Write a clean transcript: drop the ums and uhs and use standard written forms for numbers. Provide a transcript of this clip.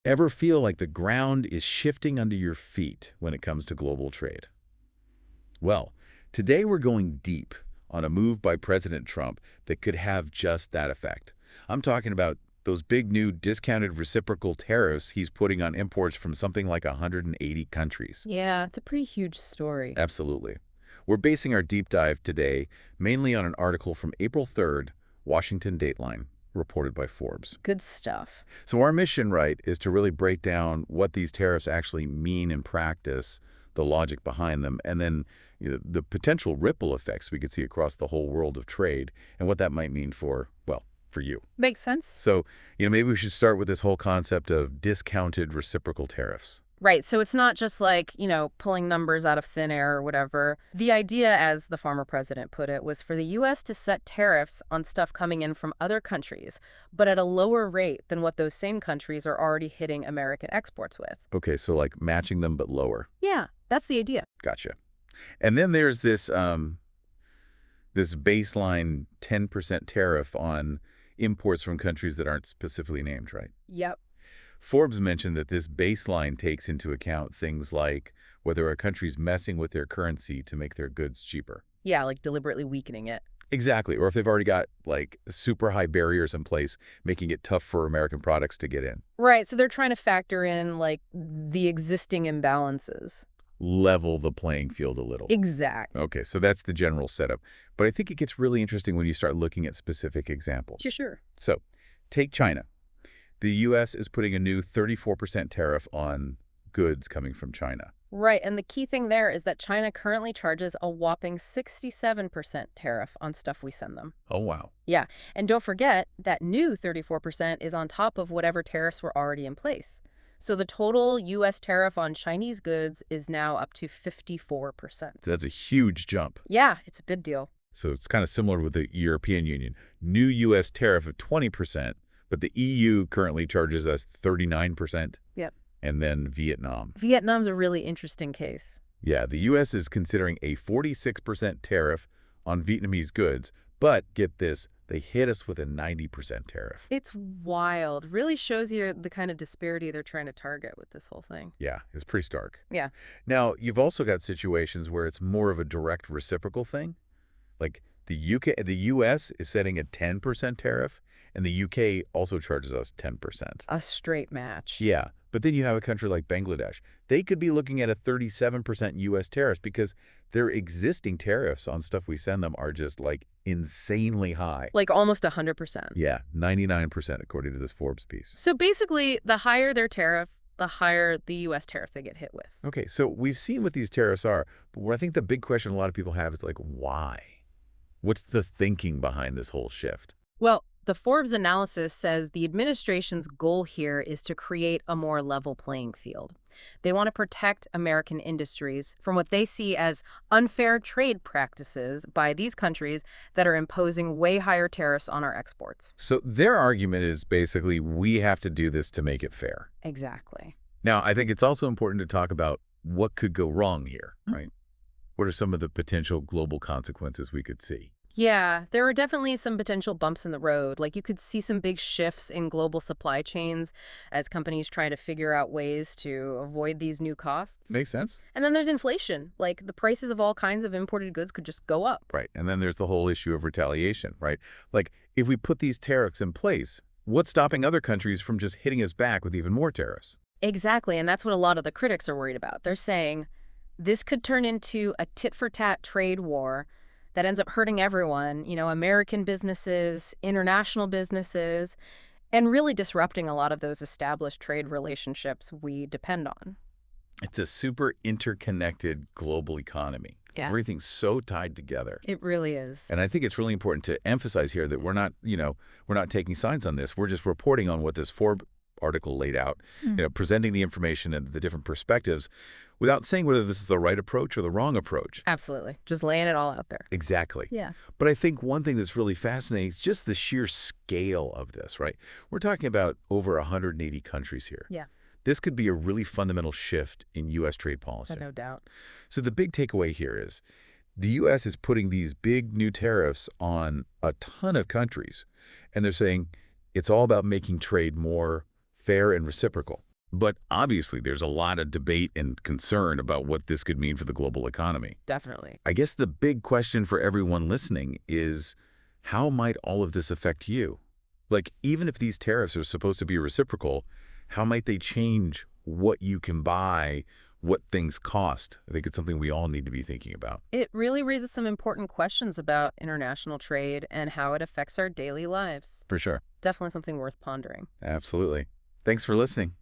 Ever feel like the ground is shifting under your feet when it comes to global trade? Well, today we're going deep on a move by President Trump that could have just that effect. I'm talking about those big new discounted reciprocal tariffs he's putting on imports from something like 180 countries. Yeah, it's a pretty huge story. Absolutely. We're basing our deep dive today mainly on an article from April 3rd, Washington Dateline, reported by Forbes. Good stuff. So our mission, right, is to really break down what these tariffs actually mean in practice, the logic behind them, and then the potential ripple effects we could see across the whole world of trade and what that might mean for, well, for you. Makes sense. So, maybe we should start with this whole concept of discounted reciprocal tariffs. Right, so it's not just like, pulling numbers out of thin air or whatever. The idea, as the former president put it, was for the U.S. to set tariffs on stuff coming in from other countries, but at a lower rate than what those same countries are already hitting American exports with. Okay, so like matching them but lower. Yeah, that's the idea. Gotcha. And then there's this baseline 10% tariff on imports from countries that aren't specifically named, right? Yep. Forbes mentioned that this baseline takes into account things like whether a country's messing with their currency to make their goods cheaper. Yeah, like deliberately weakening it. Exactly. Or if they've already got like super high barriers in place, making it tough for American products to get in. Right, so they're trying to factor in, like, the existing imbalances. Level the playing field a little. Exactly. Okay, so that's the general setup. But I think it gets really interesting when you start looking at specific examples. Sure. So take China. The U.S. is putting a new 34% tariff on goods coming from China. Right, and the key thing there is that China currently charges a whopping 67% tariff on stuff we send them. Oh, wow. Yeah, and don't forget that new 34% is on top of whatever tariffs were already in place. So the total U.S. tariff on Chinese goods is now up to 54%. So that's a huge jump. Yeah, it's a big deal. So it's kind of similar with the European Union. New U.S. tariff of 20%, but the EU currently charges us 39%. Yep. And then Vietnam. Vietnam's a really interesting case. Yeah, the U.S. is considering a 46% tariff on Vietnamese goods, but get this, they hit us with a 90% tariff. It's wild. Really shows you the kind of disparity they're trying to target with this whole thing. Yeah, it's pretty stark. Yeah. Now, you've also got situations where it's more of a direct reciprocal thing. Like the U.S. is setting a 10% tariff, and the U.K. also charges us 10%. A straight match. Yeah, but then you have a country like Bangladesh. They could be looking at a 37% U.S. tariff because their existing tariffs on stuff we send them are just like insanely high. Like almost 100%. Yeah, 99% according to this Forbes piece. So basically, the higher their tariff, the higher the U.S. tariff they get hit with. Okay, so we've seen what these tariffs are, but what I think the big question a lot of people have is like, why? What's the thinking behind this whole shift? Well, the Forbes analysis says the administration's goal here is to create a more level playing field. They want to protect American industries from what they see as unfair trade practices by these countries that are imposing way higher tariffs on our exports. So their argument is basically we have to do this to make it fair. Exactly. Now, I think it's also important to talk about what could go wrong here, right? What are some of the potential global consequences we could see? Yeah, there are definitely some potential bumps in the road. Like you could see some big shifts in global supply chains as companies try to figure out ways to avoid these new costs. Makes sense. And then there's inflation. Like the prices of all kinds of imported goods could just go up. Right. And then there's the whole issue of retaliation, right? Like if we put these tariffs in place, what's stopping other countries from just hitting us back with even more tariffs? Exactly, and that's what a lot of the critics are worried about. They're saying this could turn into a tit-for-tat trade war that ends up hurting everyone, American businesses, international businesses, and really disrupting a lot of those established trade relationships we depend on. It's a super interconnected global economy. Yeah. Everything's so tied together. It really is. And I think it's really important to emphasize here that we're not taking sides on this. We're just reporting on what this Forbes article laid out, presenting the information and the different perspectives without saying whether this is the right approach or the wrong approach. Absolutely. Just laying it all out there. Exactly. Yeah. But I think one thing that's really fascinating is just the sheer scale of this, right? We're talking about over 180 countries here. Yeah. This could be a really fundamental shift in U.S. trade policy. No doubt. So the big takeaway here is the U.S. is putting these big new tariffs on a ton of countries, and they're saying it's all about making trade more fair and reciprocal. But obviously, there's a lot of debate and concern about what this could mean for the global economy. Definitely. I guess the big question for everyone listening is, how might all of this affect you? Like, even if these tariffs are supposed to be reciprocal, how might they change what you can buy, what things cost? I think it's something we all need to be thinking about. It really raises some important questions about international trade and how it affects our daily lives. For sure. Definitely something worth pondering. Absolutely. Thanks for listening.